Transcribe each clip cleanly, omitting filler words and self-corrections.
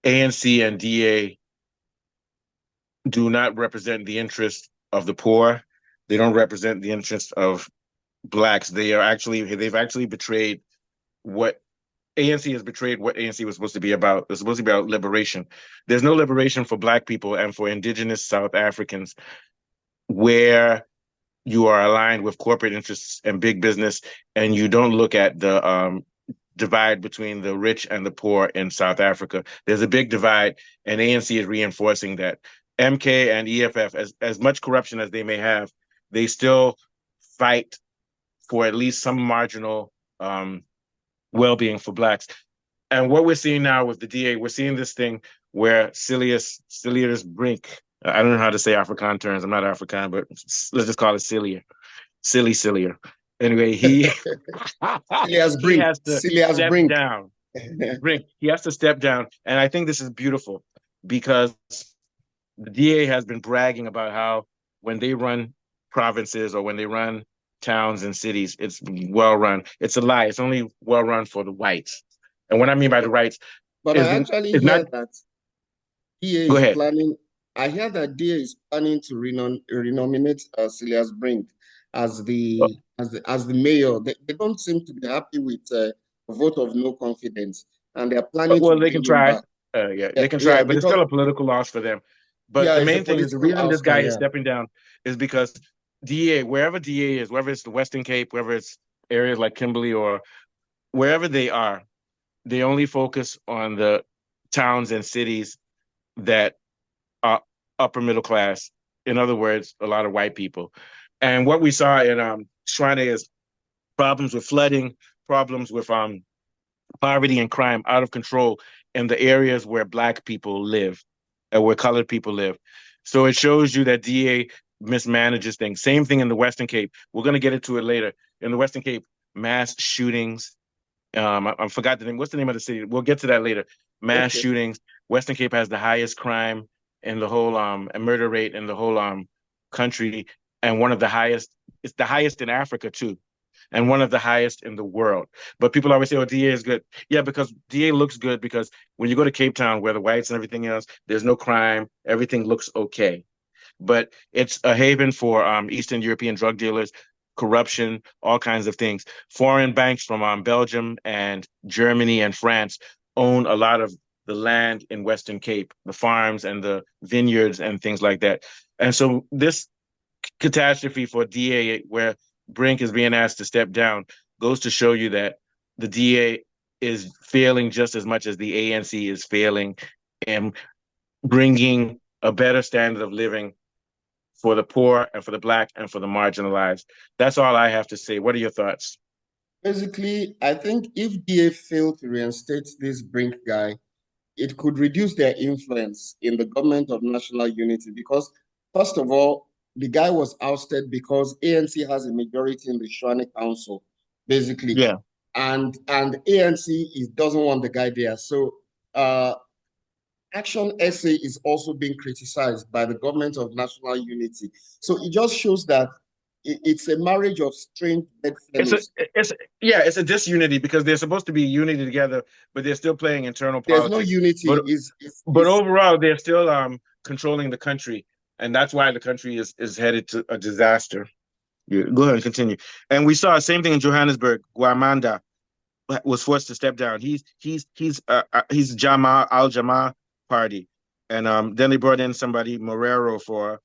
ANC and DA do not represent the interest of the poor. They don't represent the interest of blacks. They've actually betrayed what ANC has betrayed what ANC was supposed to be about. It's supposed to be about liberation. There's no liberation for black people and for indigenous South Africans where you are aligned with corporate interests and big business, and you don't look at the divide between the rich and the poor in South Africa. There's a big divide, and ANC is reinforcing that. MK and EFF, as much corruption as they may have, they still fight for at least some marginal well-being for blacks. And what we're seeing now with the DA, we're seeing this thing where Cilius Brink, I don't know how to say Afrikaan terms. I'm not Afrikaan, but let's just call it Cilia, silly Cilia. Anyway, Silas he Brink. has to Silas step Brink. down. Brink, he has to step down, and I think this is beautiful because the DA has been bragging about how when they run provinces or when they run towns and cities, it's well run. It's a lie. It's only well run for the whites. And what I mean by the whites But is I actually is not. hear that DA Go is ahead. planning. I hear that DA is planning to renominate Silas Brink as the mayor. They don't seem to be happy with a vote of no confidence, and they are planning to Well, they bring can him try. back. Yeah, Yeah, they can try, yeah, but it's because still a political loss for them. But yeah, the it's a main thing is the political reason this ouster. guy is Yeah. stepping down is because DA, wherever DA is, whether it's the Western Cape, whether it's areas like Kimberley or wherever they are, they only focus on the towns and cities that are upper middle class. In other words, a lot of white people. And what we saw in Shrine is problems with flooding, problems with poverty and crime out of control in the areas where black people live and where colored people live. So it shows you that DA mismanages things. Same thing in the Western Cape. We're going to get into it later. In the Western Cape, mass shootings. I forgot the name. What's the name of the city? We'll get to that later. Mass Okay. shootings. Western Cape has the highest crime in the whole and murder rate in the whole country, and one of the highest. It's the highest in Africa too, and one of the highest in the world. But people always say, "Oh, DA is good." Yeah, because DA looks good because when you go to Cape Town, where the whites and everything else, there's no crime. Everything looks okay. But it's a haven for Eastern European drug dealers, corruption, all kinds of things. Foreign banks from Belgium and Germany and France own a lot of the land in Western Cape, the farms and the vineyards and things like that. And so this catastrophe for DA, where Brink is being asked to step down, goes to show you that the DA is failing just as much as the ANC is failing in bringing a better standard of living for the poor and for the black and for the marginalized. That's all I have to say. What are your thoughts? Basically, I think if DA failed to reinstate this Brink guy, it could reduce their influence in the government of national unity because, first of all, the guy was ousted because ANC has a majority in the Shwane Council, basically, Yeah. and ANC doesn't want the guy there. So, Action SA is also being criticized by the government of national unity. So it just shows that it's a marriage of strange It's a bedfellows. it's yeah, it's a disunity because they're supposed to be unity together, but they're still playing internal There's no politics. unity. But but overall, they're still controlling the country, and that's why the country is headed to a disaster. Yeah, go ahead and continue. And we saw the same thing in Johannesburg. Guamanda was forced to step down. He's Jama Al Jama party, and then they brought in somebody Morero for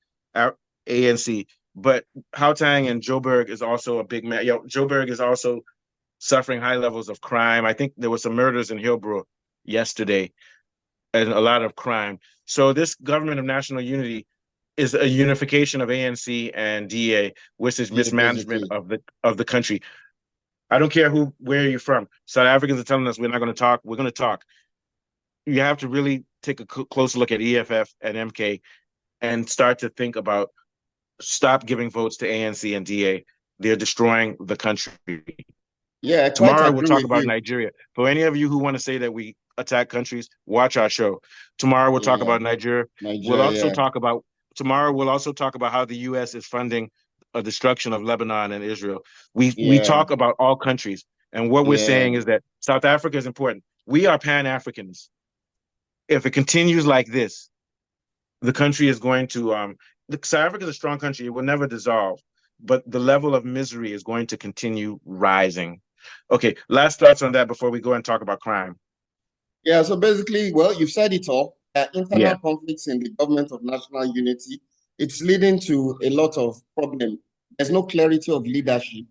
ANC. But Hautang and Joburg is also a big man. Joburg is also suffering high levels of crime. I think there was some murders in Hillbrook yesterday and a lot of crime. So this government of national unity is a unification of ANC and DA, which is Yeah, mismanagement basically. of the country. I don't care where you're from. South Africans are telling us we're not going to talk. We're going to talk. You have to really take a close look at EFF and MK and start to think about stop giving votes to ANC and DA. They're destroying the country. Yeah, I quite Tomorrow we'll agree talk with about you. Nigeria. For any of you who want to say that we attack countries, watch our show. Tomorrow we'll talk Yeah, about Nigeria. We'll also Nigeria. talk about tomorrow we'll also talk about how the US is funding a destruction of Lebanon and Israel. We Yeah, talk about all countries. And what we're yeah, saying is that South Africa is important. We are Pan-Africans. if it continues like this, the country is going to South Africa is a strong country. It will never dissolve, but the level of misery is going to continue rising. Okay, last thoughts on that before we go and talk about crime. Yeah, so basically, well, you've said it all. Yeah, Internal conflicts in the government of national unity, it's leading to a lot of problem. There's no clarity of leadership.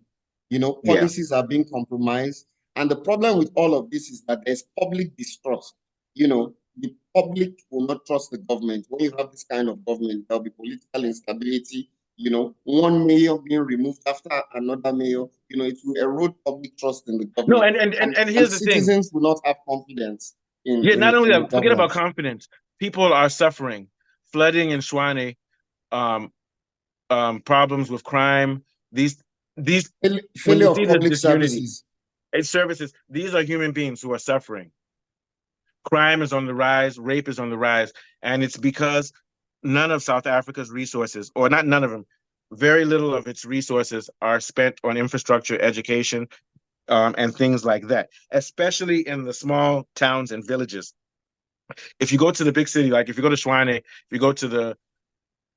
yeah. Policies are being compromised. And the problem with all of this is that there's public distrust. The public will not trust the government. When you have this kind of government, there'll be political instability. One mayor being removed after another mayor, it will erode public trust in the No, government. and And, here's and the thing. citizens will not have confidence in, Yeah, not in, only in the that, forget about governance. confidence. People are suffering. Flooding in Swane, um, problems with crime. These when you Failure of see this public disunity, services. it's services. These are human beings who are suffering. Crime is on the rise, rape is on the rise, and it's because none of South Africa's resources, or not none of them, very little of its resources are spent on infrastructure, education, and things like that, especially in the small towns and villages. If you go to the big city, like if you go to Schwane, if you go to the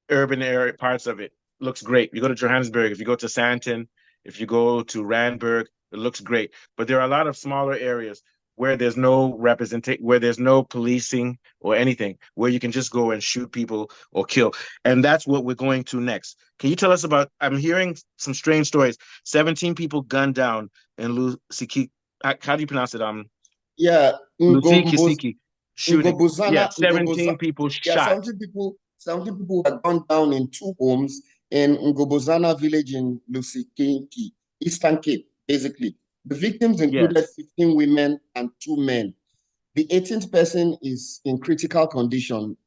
urban area parts of it, looks great. You go to Johannesburg, if you go to Sandton, if you go to Randburg, it looks great. But there are a lot of smaller areas where there's no representation, where there's no policing or anything, where you can just go and shoot people or kill. And that's what we're going to next. Can you tell us about? I'm hearing some strange stories. 17 people gunned down in Lusiki. How do you pronounce it? Yeah, Lusiki shooting. Yeah, Ngobuzana, 17 people yeah, shot. 70 people were gone down in two homes in Ngobuzana village in Lusikinki, Eastern Cape, basically. The victims included Yes. 15 women and 2 men. The 18th person is in critical condition.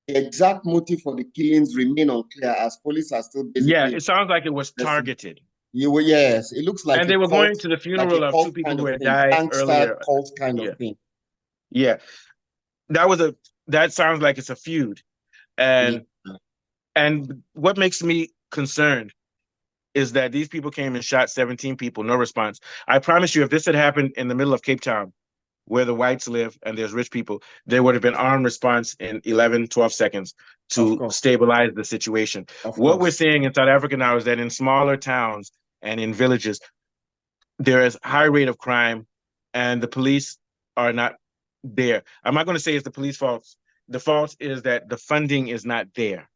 The exact motive for the killings remain unclear as police are still Yeah, basically it sounds like it was investigating. targeted. Yes, it looks And they were going to the like a funeral of two cult people kind who of had thing, died gangster earlier. cult kind of Yeah. thing. Yeah. That sounds like it's a feud. Yeah. And what makes me concerned is that these people came and shot 17 people, no response. I promise you, if this had happened in the middle of Cape Town, where the whites live and there's rich people, there would have been armed response in 11, 12 seconds Of to course, stabilize the situation. of What we're course. seeing in South Africa now is that in smaller towns and in villages, there is high rate of crime and the police are not there. I'm not going to say it's the police fault. The fault is that the funding is not there.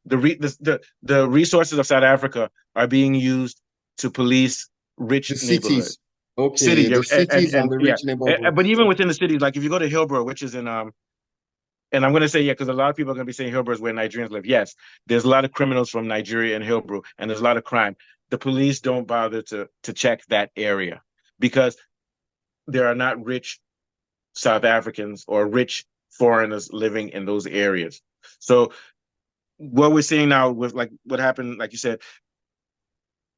The resources of South Africa are being used to police rich The neighborhoods, cities. Okay, cities, the and cities and the yeah. rich But neighborhoods. even within the cities, like if you go to Hillbrow, which is in and I'm going to say yeah, because a lot of people are going to be saying Hillbrow is where Nigerians live. Yes, there's a lot of criminals from Nigeria in Hillbrow, and there's a lot of crime. The police don't bother to check that area because there are not rich South Africans or rich foreigners living in those areas. So what we're seeing now with like what happened, like you said,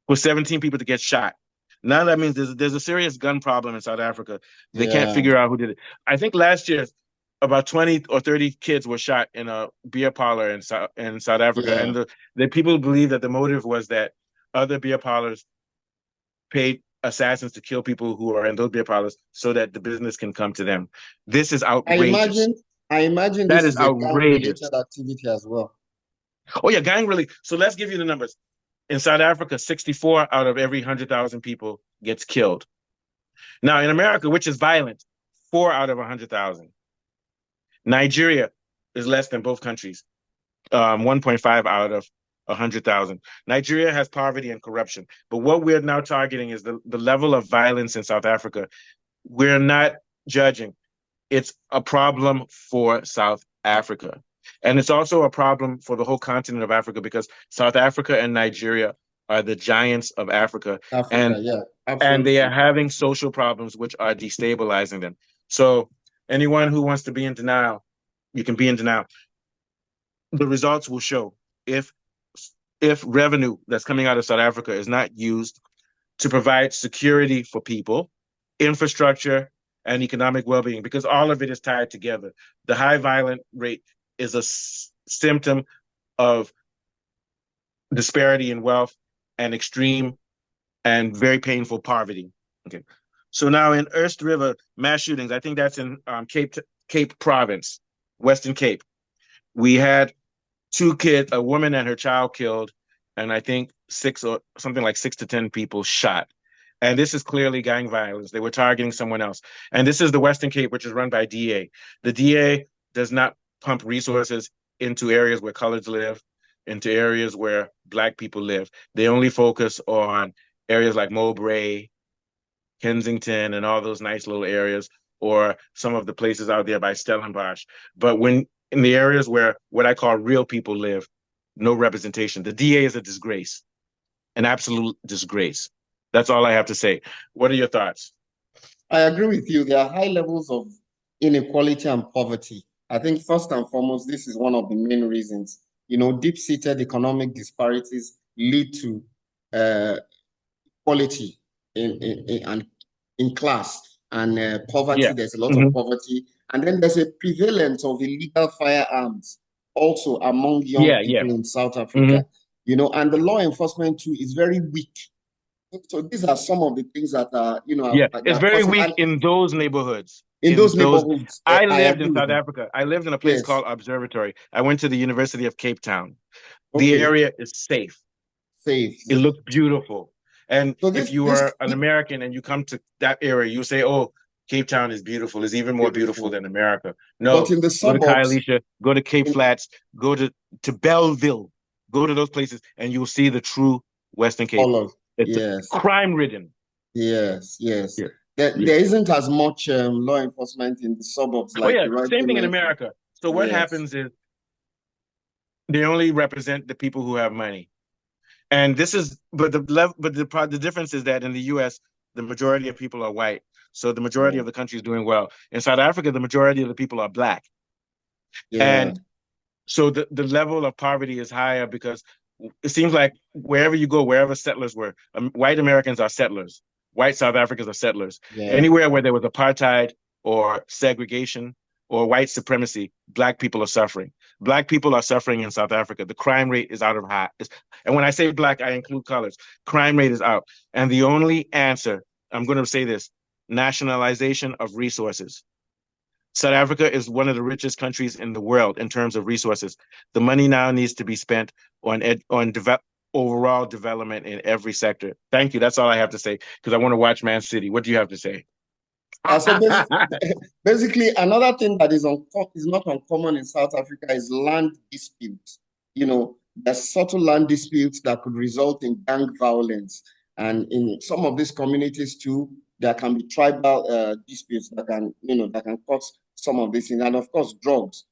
with 17 people to get shot. Now that means there's a serious gun problem in South Africa. They can't Yeah, figure out who did it. I think last year about 20 or 30 kids were shot in a beer parlor in South Africa. yeah. And the people believe that the motive was that other beer parlors paid assassins to kill people who are in those beer parlors so that the business can come to them. This is I outrageous. imagine, I imagine That this is is a outrageous. gang-related activity as well. Oh yeah, gang really. So let's give you the numbers. In South Africa, 64 out of every 100,000 people gets killed. Now in America, which is violent, 4 out of 100,000. Nigeria is less than both countries, 1.5 out of 100,000. Nigeria has poverty and corruption. But what we're now targeting is the level of violence in South Africa. We're not judging. It's a problem for South Africa. And it's also a problem for the whole continent of Africa because South Africa and Nigeria are the giants of Africa. Africa, And yeah, they are absolutely. having social problems which are destabilizing them. So anyone who wants to be in denial, you can be in denial. The results will show if revenue that's coming out of South Africa is not used to provide security for people, infrastructure, and economic well-being, because all of it is tied together. The high violent rate is a symptom of disparity in wealth and extreme and very painful poverty. Okay, so now in Eerste River mass shootings, I think that's in Cape Province. Western Cape. We had two kids, a woman and her child killed, and I think six or something like 6 to 10 people shot. And this is clearly gang violence. They were targeting someone else. And this is the Western Cape, which is run by DA. The DA does not pump resources into areas where coloreds live, into areas where Black people live. They only focus on areas like Mowbray, Kensington, and all those nice little areas, or some of the places out there by Stellenbosch. But when in the areas where what I call real people live, no representation. The DA is a disgrace, an absolute disgrace. That's all I have to say. What are your thoughts? I agree with you. There are high levels of inequality and poverty. I think first and foremost, this is one of the main reasons. Deep-seated economic disparities lead to equality in class and poverty. Yeah. There's a lot of poverty, and then there's a prevalence of illegal firearms also among young people in South Africa. And the law enforcement too is very weak. So these are some of the things that are, it's very weak in those neighborhoods. In those neighborhoods, I lived in South Africa. I lived in a place called Observatory. I went to the University of Cape Town. The area is safe. It looks beautiful. And so if you are an American and you come to that area, you say, "Oh, Cape Town is beautiful. It's even more beautiful than America." No, but in the suburbs, go to Khayelitsha, go to Cape Flats, go to Belleville, go to those places, and you'll see the true Western Cape. It's crime-ridden. Yes. There isn't as much law enforcement in the suburbs. Same thing in America. So what happens is they only represent the people who have money. And this is, the difference is that in the U.S., the majority of people are white. So the majority of the country is doing well. In South Africa, the majority of the people are Black. And so the level of poverty is higher because it seems like wherever you go, wherever settlers were, white Americans are settlers. White South Africans are settlers. Anywhere where there was apartheid or segregation or white supremacy, Black people are suffering. Black people are suffering in South Africa. The crime rate is out of hand. And when I say Black, I include colors. Crime rate is out. And the only answer, I'm going to say this, nationalization of resources. South Africa is one of the richest countries in the world in terms of resources. The money now needs to be spent on overall development in every sector. Thank you. That's all I have to say because I want to watch Man City. What do you have to say? So basically, another thing that is not uncommon in South Africa is land disputes. There's subtle land disputes that could result in gang violence. And in some of these communities too, there can be tribal disputes that can cause some of these things. And of course, drugs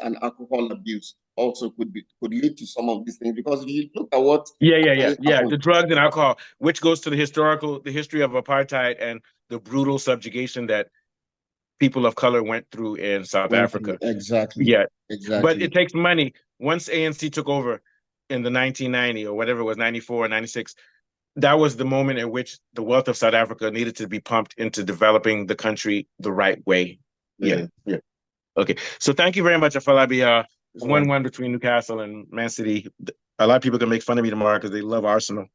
and alcohol abuse also could lead to some of these things because if you look at what the drugs and alcohol, which goes to the history of apartheid and the brutal subjugation that people of color went through in South Africa. Exactly. But it takes money. Once ANC took over in the 1990 or whatever it was, 94 or 96, that was the moment in which the wealth of South Africa needed to be pumped into developing the country the right way. Okay. So thank you very much, Afolabi. It's 1-1 between Newcastle and Man City. A lot of people can make fun of me tomorrow because they love Arsenal.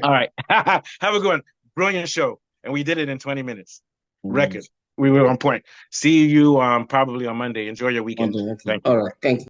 All right. Have a good one. Brilliant show. And we did it in 20 minutes. Record. We were on point. See you probably on Monday. Enjoy your weekend. Thank you. All right. Thank you.